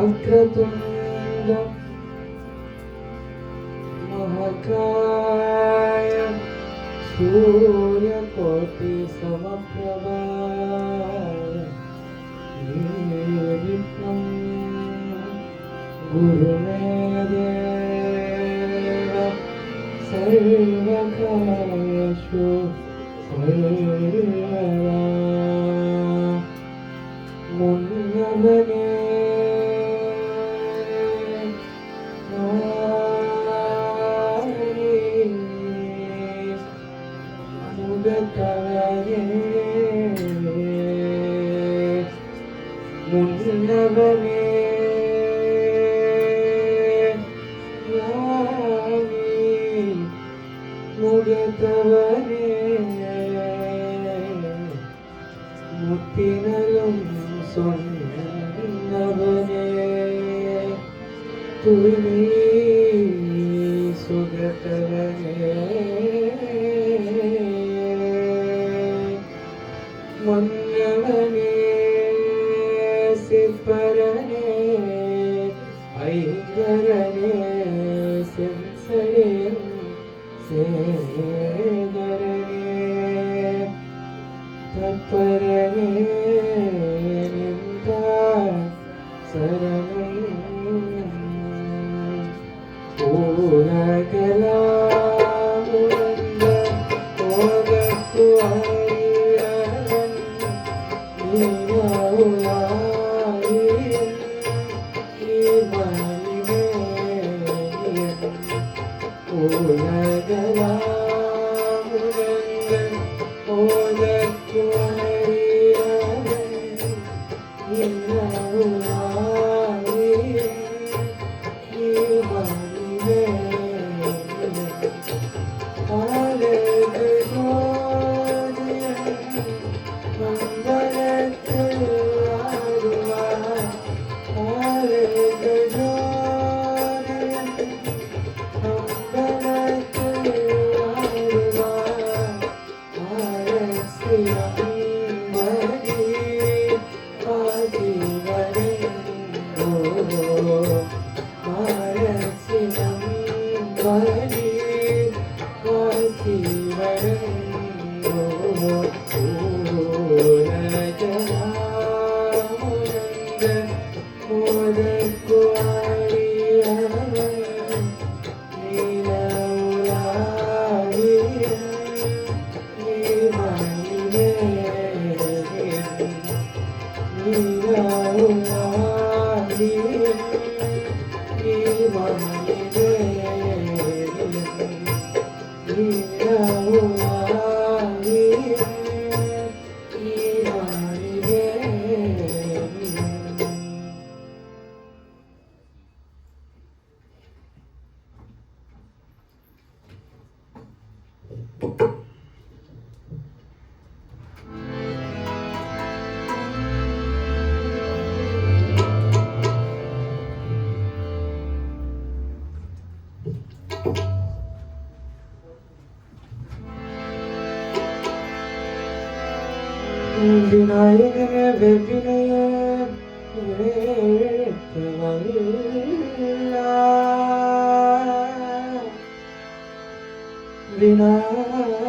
वक्रतुण्ड महाकाय सूर्यकोटि समप्रभा निर्विघ्नं गुरुमे देव सर्वकार्येषु सर्वदा मुन्नमने முன்னவனே முகத்தவனே முத்தினலும் சொன்னவனே துணி சுகத்தவனே மன்னவனே சிற்பரனே ஐங்கரனே செம்சடே சேகரனே தற்பரனே நின்றார் சரணம் உலகலாம் உணர்ந்த போதற்கு அறியவன் விநாயகனே வெவ்வினையே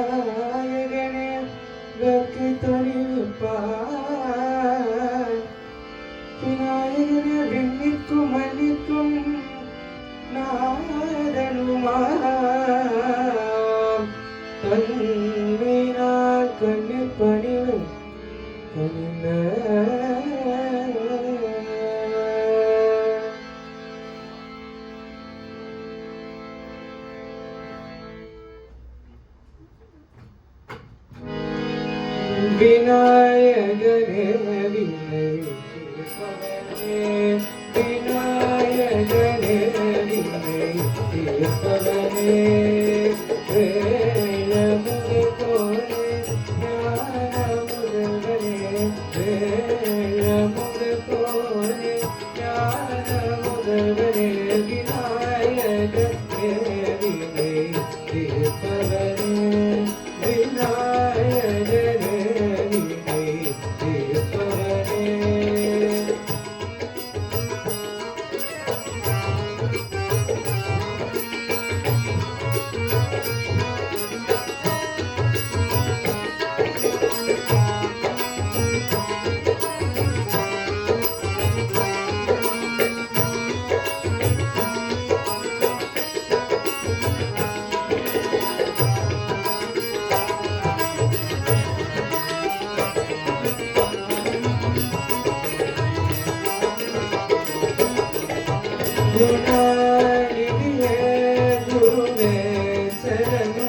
விநாயகனே வெற்றி தொழிப்பார் விநாயகனே விண்ணிற்கும் மண்ணிற்கும் நாதனுமாம் கண்ணினார் கண்ணிற் பணிவு விநாயகனே விநாயகனே விநாயகனே ಗುಣಾನಿಧಿಯೇ ಗುರುವೇ ಶರಣು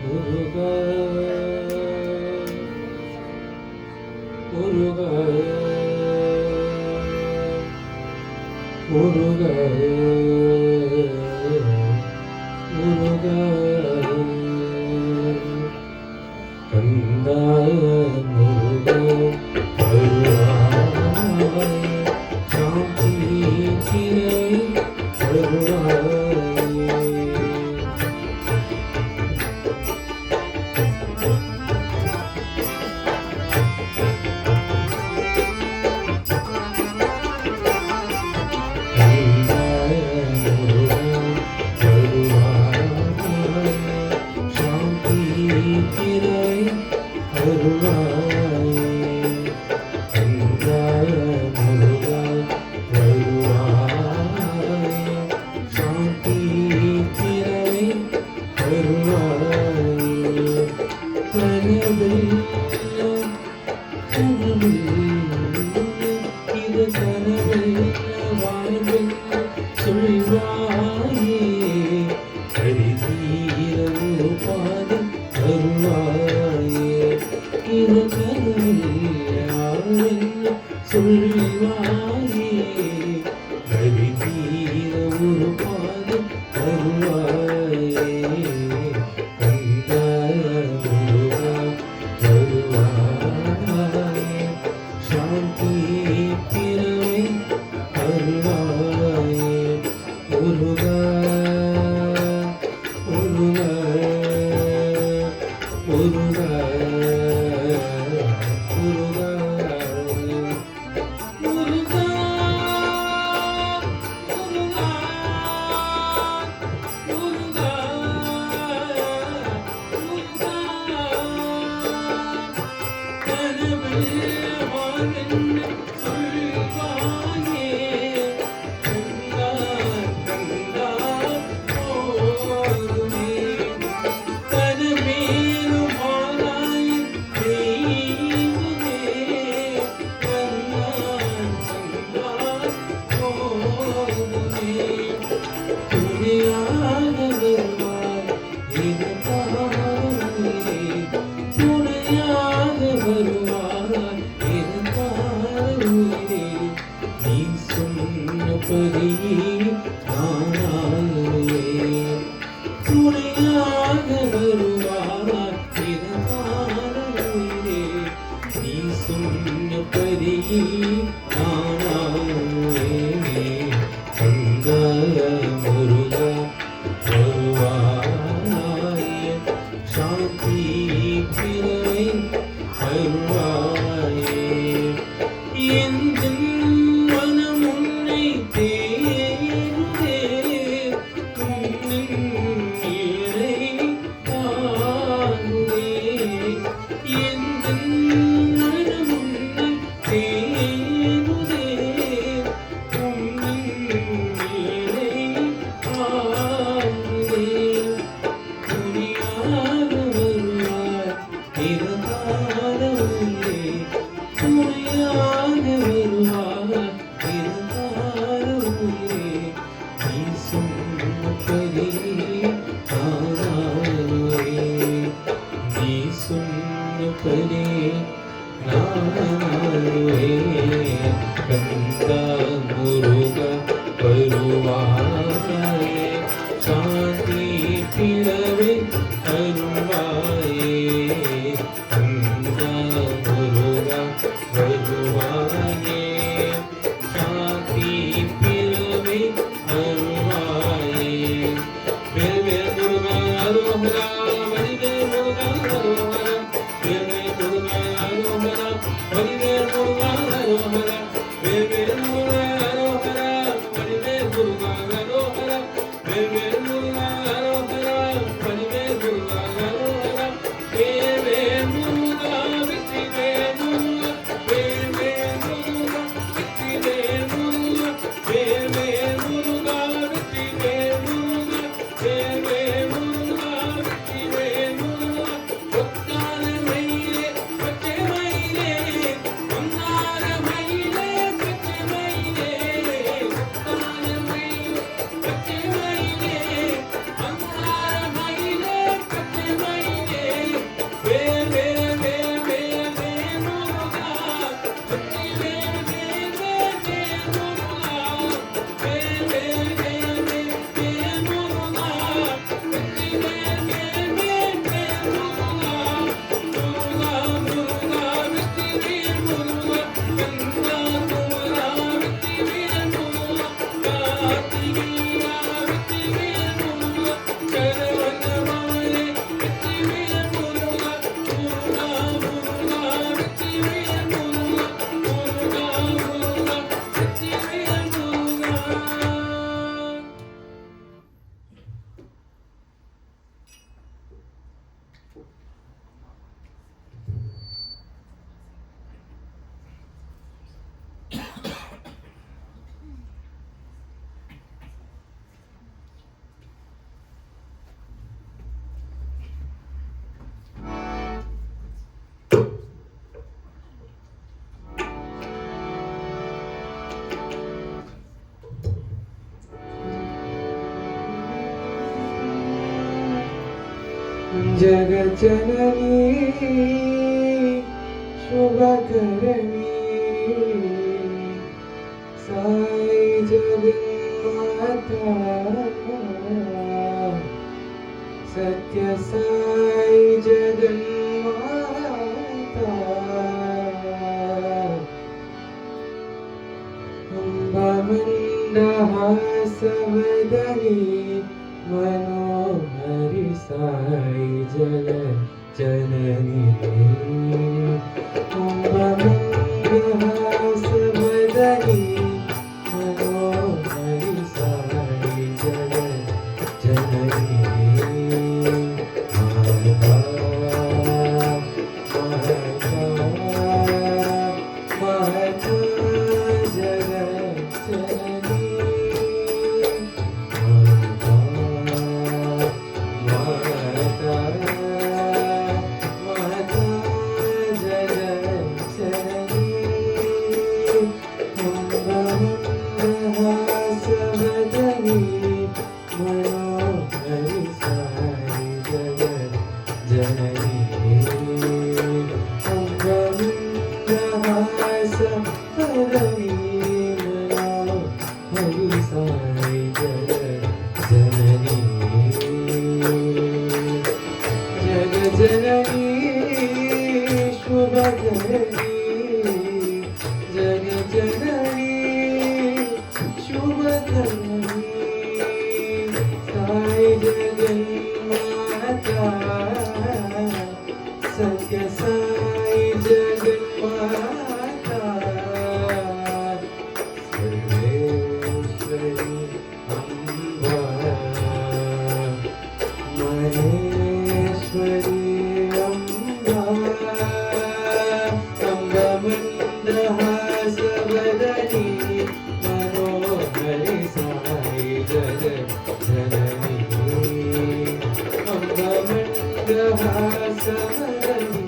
முருகா முருகா முருகா முருகா கந்தா முருகா வருவாய் சாந்தி திரை வருவாய் Be जगजननी शुभकरणी साई जगन्माता सत्य साई जगन्माता अम्बमन्दहासवदनी मनोहरि साई जगज्जननी अम्बमन्दहासवदनी मनोहरि साई जगज्जननी माता माता जगज्जननी जगजननी शुभकरणी जगजननी शुभकरणी साई जगन्माता सत्य साई जगन्माता सर्वेश्वरी अम्बा महेश्वरी अम्बमन्दहासवदनी मनोहरि साई जगज्जननी अम्बमन्दहासवदनी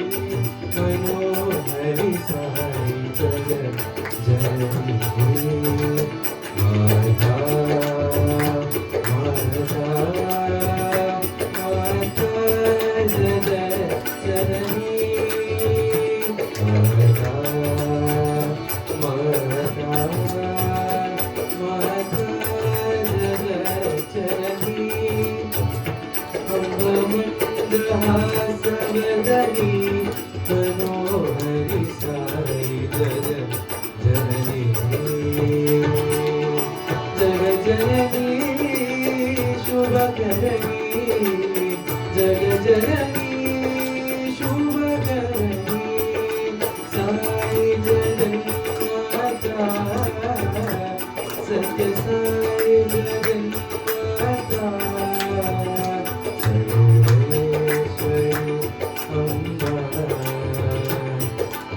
मनोहरि साई जगज्जननी माता माता माता जगज्जननी अम्बमन्दहासवदनी मनोहरि साई जगज्जननी जगज्जननी शुभकरणी जगज्जननी शुभकरणी साई जगन्माता सत्य साई जगन्माता सर्वेश्वरी अम्बा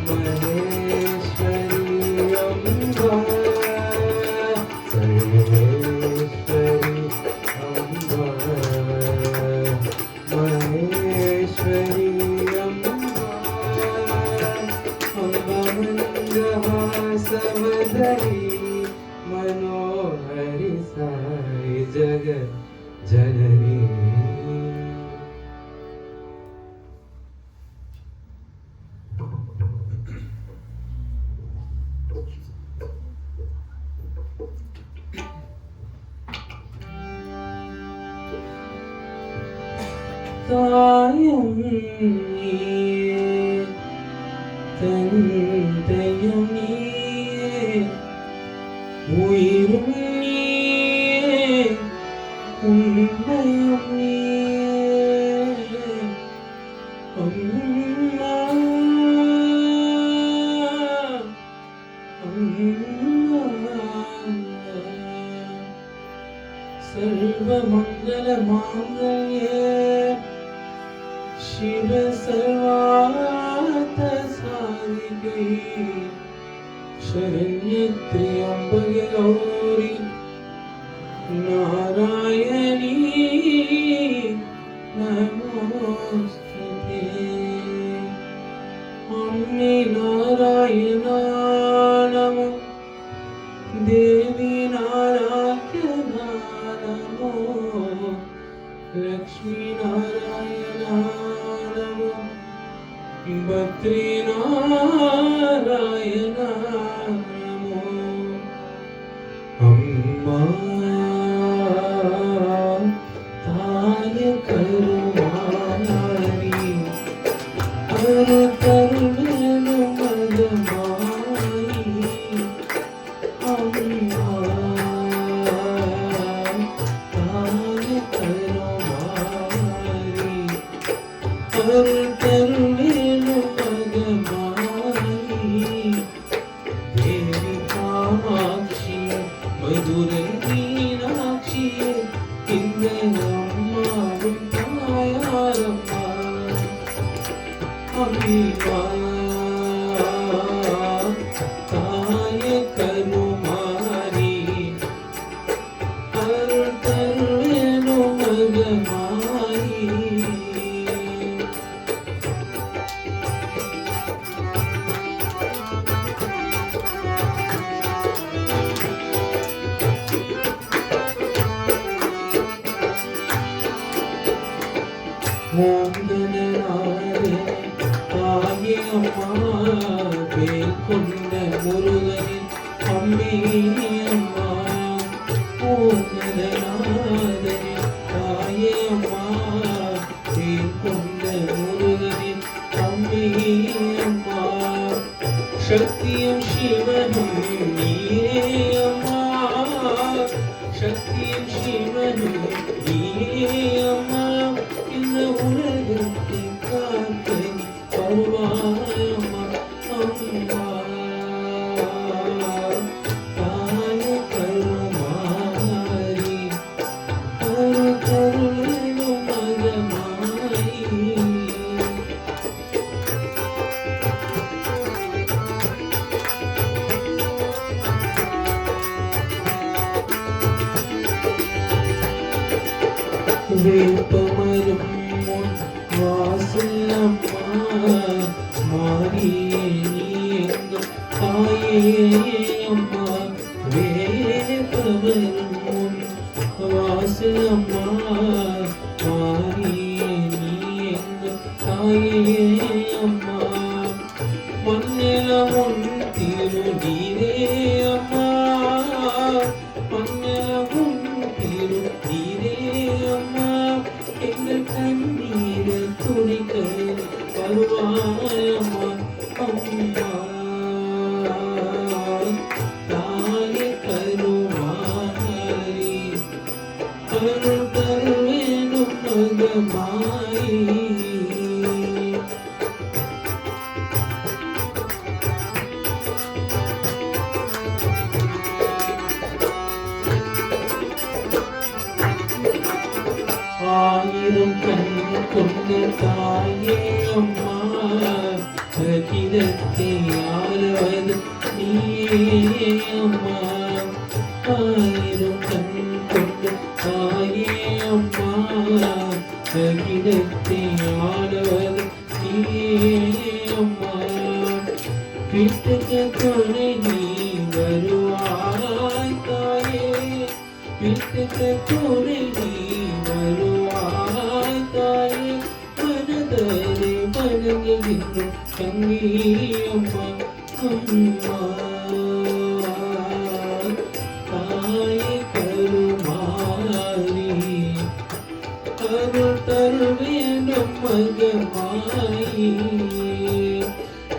महेश्वरी अम्बा सर्वेश्वरी अम्बा महेश्वरी अम्बा अम्बमन्दहासवदनी मनोहरि साई जगज्जननी தாயும் நீயே தந்தையும் நீயே உயிரும் நீயே உண்மையும் நீயே அம்மா அம்மா सर्वमंगल मांगल्ये शिव सर्वार्थ साधिके शरण्ये त्र्यंबके गौरी नारायणी नमोस्तुते अम्मे नारायणा नमो देवी नारायणा नमो லக்ஷ்மி நாராயண நமோ பத்ரி நாராயண நமோ அம்மா தாய கருமாரி அரு கருணேனும் மகமாயி அம்மா தாய கருமாரி அரு கருணேனும் மகமாயி தேவி காமாட்சி மதுரை மீனாட்சி இந்த அம்மாவும் தாயாரம்மா அம்மா தாய கருமாரி அருள் தருவேனும் மகமாயி மோகனாரே தாயே அம்மா வேல் கொண்ட முருகனின் அம்மே அம்மா மோகனாரே தாயே அம்மா வேல் கொண்ட முருகனின் அம்மே அம்மா சக்தியும் சிவனும் நீரே அம்மா சக்தியும் சிவனும் நீரே அம்மா இந்த உலகத்தை காக்க வருவாயம்மா அம்மா தாய கருமாரி அரு கருணேனும் மகமாயி வேப்பமரும் முன் வாசல் அம்மா மாறியே நீ எங்கும் தாயே அம்மா வேப்பமரும் முன் வாசல் அம்மா மாறியே நீ எங்கும் தாயே அம்மா மண்ணிலமுன் திருநீரே அம்மா மண்ணிலமுன் திருநீரே அம்மா எங்கள் கண்ணீர துணிக்க வருவாயம்மா அம்மா தாய கருமாரி அருள் தருவேனும் மகமாயி ஆயிரம் கண் கொண்ட தாயே அம்மா சகிதத்தை ஆளுவது நீயே அம்மா ஆயிரம் கண் கொண்ட தாயே அம்மா சகிதத்தை ஆளுவது நீயே அம்மா வீட்டுக்கு துணை நீ வருவாய் தாயே வீட்டுக்கு துணை நீ வருவாய் தாயே மனதரை வணங்குகின்றோம் தங்கியம்மா அம்மா தாயே கருமாரி அருள் தருவேனும் மகமாயி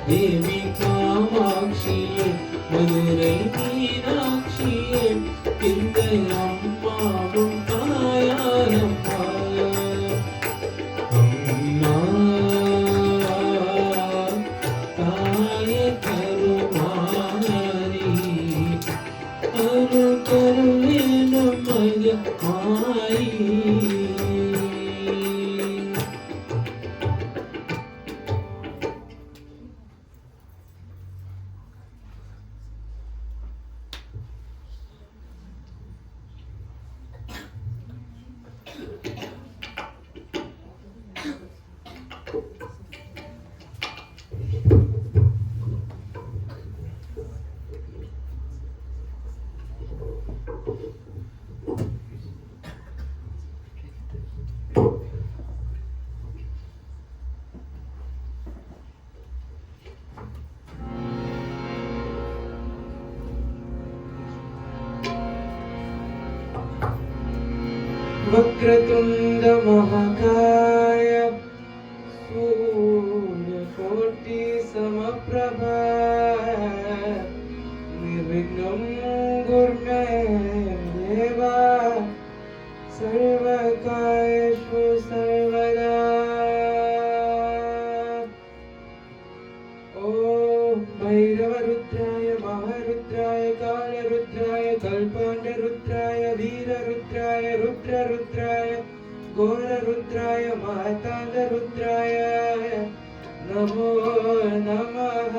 தேவி காமாட்சியே மதுரை மீனாட்சியே இந்த அம்மாவும் தாயாரம்மா அம்மா தாய கருமாரி அருள் தருவேனும் மகமாயி वक्रतुंड महाकाय सूर्यकोटि समप्रभा निर्विघ्नं कुरु मे देव सर्वकार्येषु सर्वदा। ओम भैरवरुद्राय महारुद्राय कालरुद्राय कल्पाण्डरुद्राय वीररुद्राय रुद्ररुद्राय घोररुद्राय माताण्डरुद्राय नमो नमः।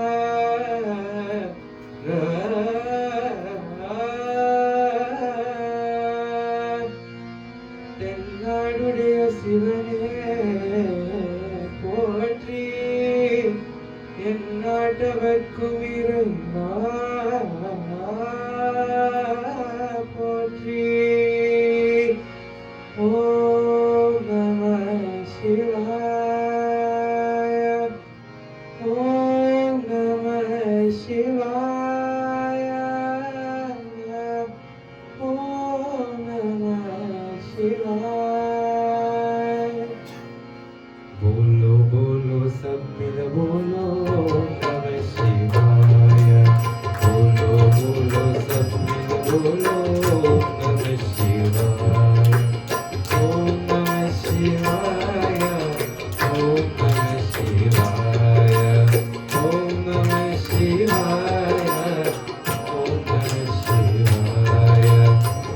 தென்னாடுடைய சிவனே போற்றி எந்நாட்டவர்க்கும் இறைவா போற்றி। ஓம் நம சிவாய ஓம் நம சிவாய ஓம் நம शिवाय। बोलो बोलो सब मिल बोलो नमः शिवाय। बोलो बोलो सब मिल बोलो नमः शिवाय। ओम नमः शिवाय ओम नमः शिवाय ओम नमः शिवाय ओम नमः शिवाय।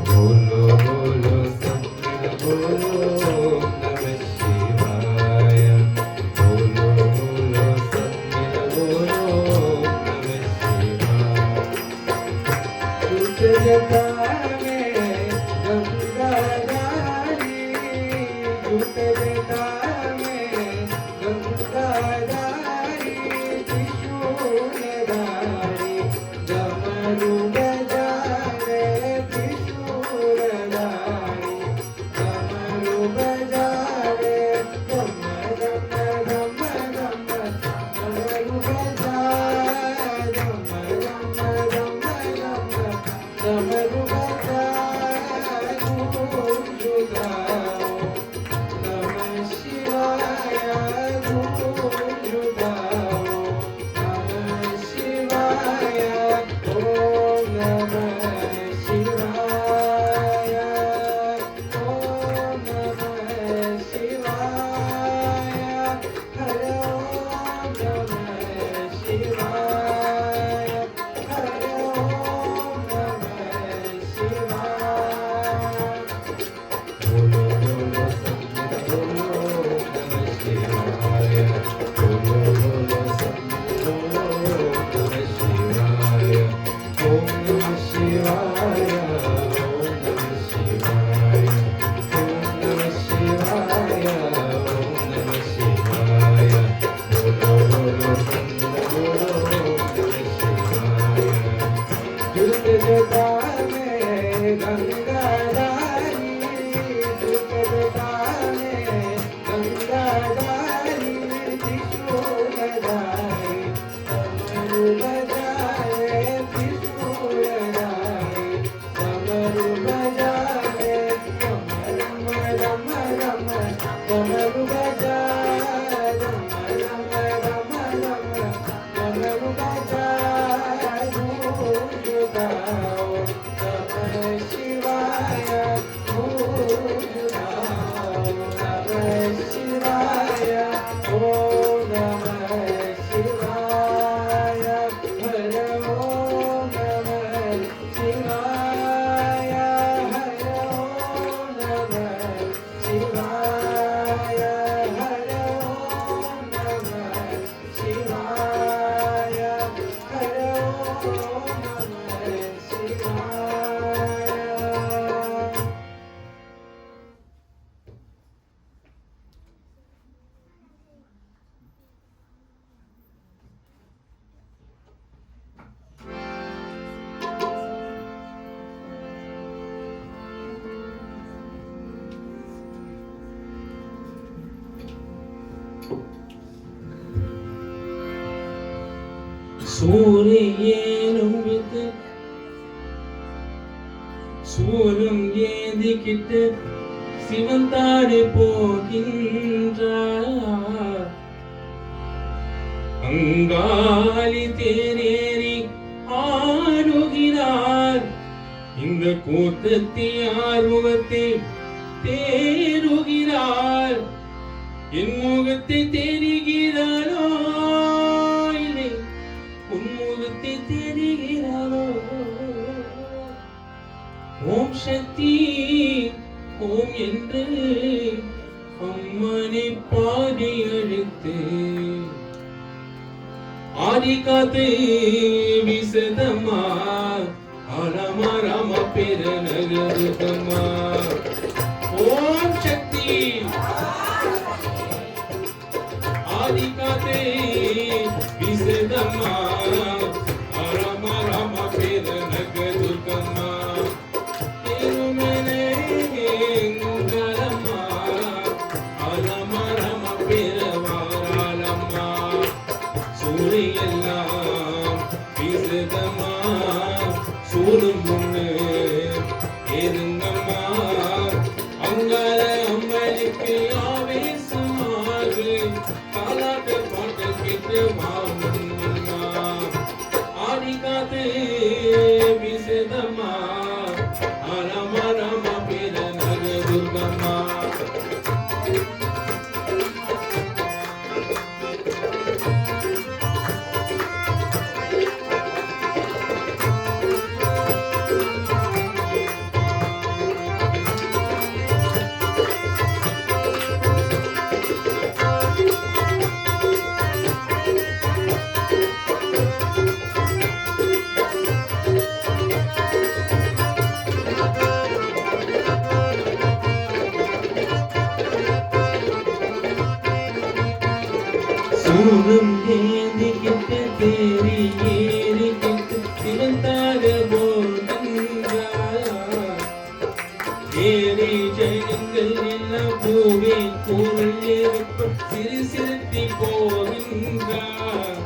बोलो बोलो सब मिल बोलो नमः शिवाय। बोलो बोलो सब मिल बोलो नमः शिवाय। झूठ जटा में गंगाधारी झूठ जटा में गंगाधारी त्रिशूलधारी डमरू बजावे त्रिशूलधारी डमरू बजावे धम धम धम धम डमरू बजाए धम धम धम धम डमरू बजाए गूंजुदाओ नमः शिवाय गूंजुदाओ नमः शिवाय ओम नमः शिवाय ओम नमः शिवाय हरे ओम नमः शिवाय हरे ओम नमः शिवाय। बोलो बोलो सब मिल बोलो नमः शिवाय। बोलो बोलो सब मिल बोलो नमः शिवाय। ओम नमः शिवाय ओम नमः शिवाय ओम नमः शिवाय ओम नमः शिवाय। बोलो बोलो सब मिल बोलो नमः शिवाय। झूठ जटा में गंगाधारी झूठ जटा में गंगाधारी त्रिशूलधारी डमरू बजाए त्रिशूलधारी डमरू बजाए धम धम धम धम डमरू बजाए धम धम धम धम डमरू बजाए गूंजुदाओ नमः शिवाय गूंजुदाओ नमः शिवाय ओम नमः शिवाय हरे ओम नमः शिवाय हरे ओम नमः शिवाय हरे ओम नमः शिवाय हरे ओम नमः शिवाय। சூரியனும் இது சூலம் ஏந்திக்கிட்டு சிவந்தாடு போகின்றார். அங்காளி தேரேறி ஆடுகிறார். இந்த கூட்டத்தை ஆர்வத்தில் தேருகிறார். என் முகத்தை தெரிகிறாரோ இல்லை உன்முகத்தை தெரிகிறாரோ. ஓம் சக்தி ஓம் என்று அம்மனை பாடி அழைத்து ஆதிகாத்து விசதமா ஆலமா ராம பெர நகருதமா. ஓம் சக்தி ஆதிகாத்து விசதமா ஆலமா ராம பெர நகருதமா. திருமலே குங்கலமா ஆலமா ராம பெர வாராலம்மா. சூரியெல்லாம் விசதமா சூடும் முன்னு ஏதுங்கம்மா. அங்கால அம்மனுக்கு ஆவேசமாக காலாட்ட பாட்டு கேட்டு மாமன்மா. ஆதிகாத்து விசதமா ஆலமா ராம பெர நகருதமா. சூடும் ஏந்திக்கிட்டு தேறி ஏறிக்கிட்டு சிவந்தாக போகின்றார். ஏறி ஜெயங்கள் எல்லாம் பூவே கூறல் ஏற்ப சிறு சிறுத்தி போகின்றார்.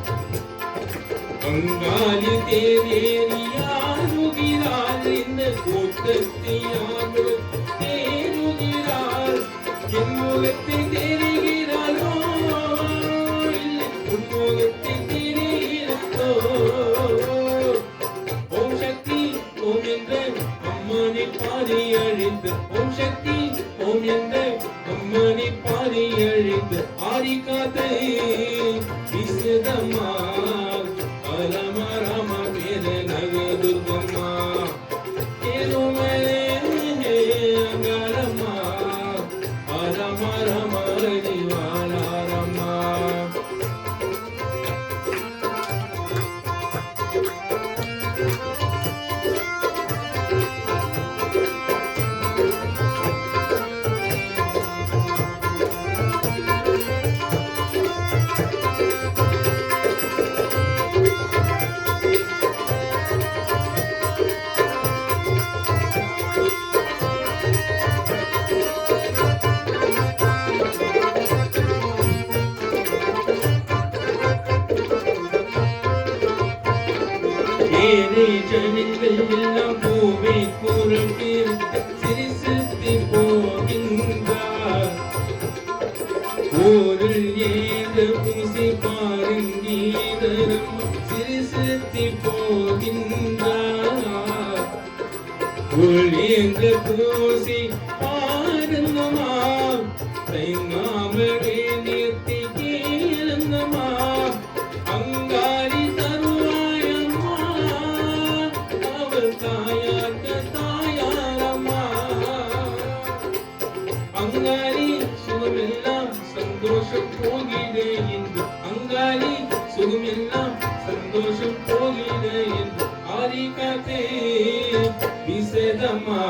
அங்காளி தேரேறி ஆடுகிறார். இந்த கூட்டத்தை ஆடு தேருகிறார். என் முகத்தை தெரிகிறாரோ உன்முகத்தை தெரிகிறதோ. ஓம் சக்தி ஓம் என்ற அம்மனை பாடி அழைத்து. ஓம் சக்தி ஓம் என்ற அம்மனை பாடி அழைத்து. ஆதிகாத்து விசதமா ஆலமா ராம பெர நகருதமா. திருமலே அங்காளம்மா ஆலமா ராம வாழாரம்மா. ஏழை ஜனங்கள் எல்லாம் பூவை கூறட்டு சிரிசித்தி போகின்றார். ஊரில் ஏந்த பூசி பாருங்கீதரும் சிரிசித்தி போகின்றார். ஏந்த பூசி பாருங்கம்மா தைங்காமலே நிறுத்தி கேளுங்கம்மா. அங்காளி தருவாயம்மா அவர் தாயார்க்கு தாயாரம்மா. அங்காளி சுகமெல்லாம் சந்தோஷம் போகிடே என்று. அங்காளி சுகமெல்லாம் சந்தோஷம் போகிடே என்று. ஆதிகாத்து விசதமா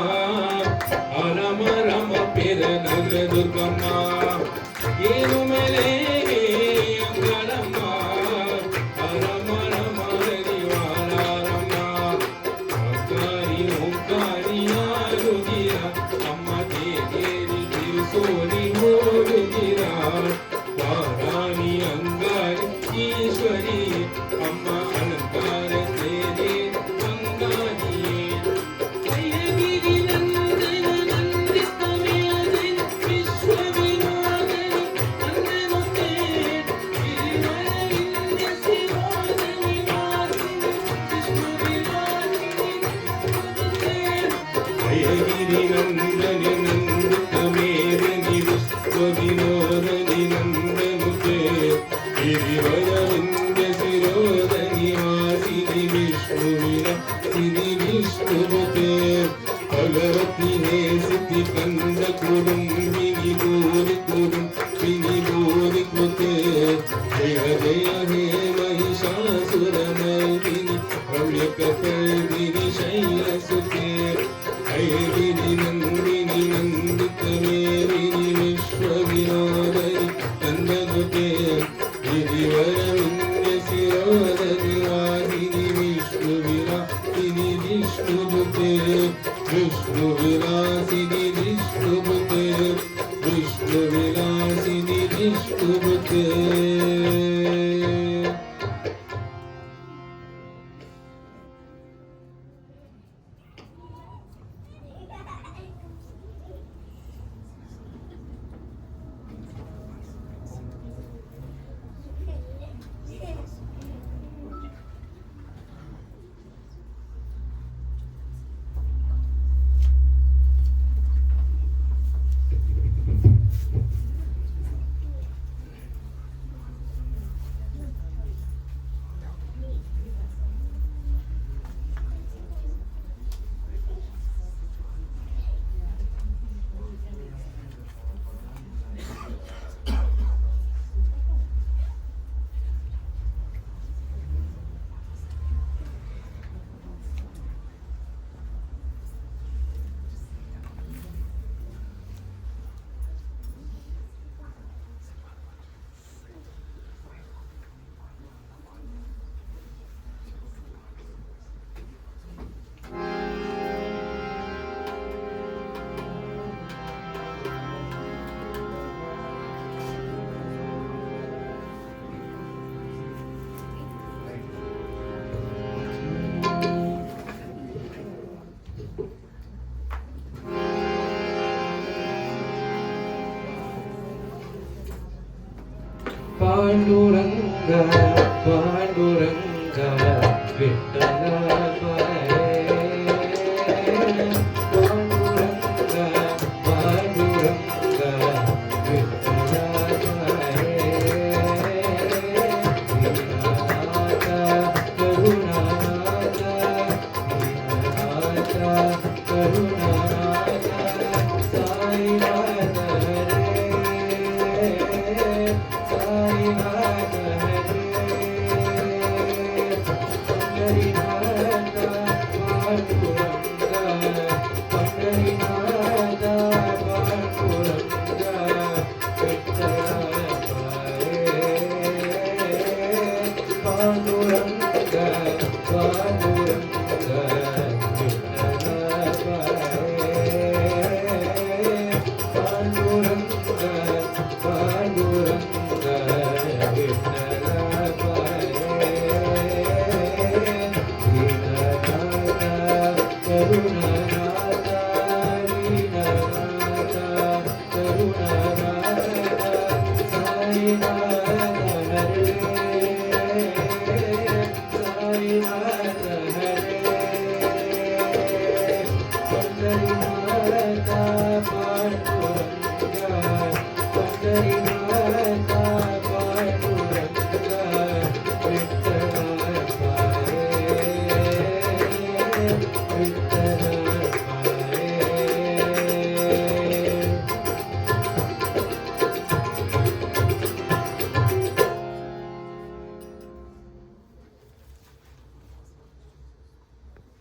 ஆலமா ராம பெர நகருதமா. ஏழுமலே அங்காளம்மா ஆலமா ராம வாழாரம்மா. அங்காளி ஓங்காரி ஆடுகிறார். அம்மா தேரி திருசோழி ஓடுகிறார். வாராணி அங்காளி ஈஸ்வரி அம்மா அலங்கார தேரே அங்காளியே. ஜெயகிரி நந்தன நந்தித்தமே विश्वविनोदनि नन्दनुते गिरिवरविन्द्य शिरोदनि वासिनि विष्णुविलासिनि विष्णुनुते भगवती हे सिद्धि कंद कुरुंबिनि भूरि कृते जय जय हे महिषासुरमर्दिनि भव्यकपर्दिनि शैलसुते ऐगिरि नन्दिनि नन्दितमेदिनि विश्वविनोदनि नन्दनुते गिरिवरविन्द्य शिरोदनि वासिनि विष्णुविलासिनि विष्णुनुते विष्णुविलासिनि विष्णुनुते विष्णुविलासिनि विष्णुनुते पांडुरंग पांडुरंग विठ्ठला Hare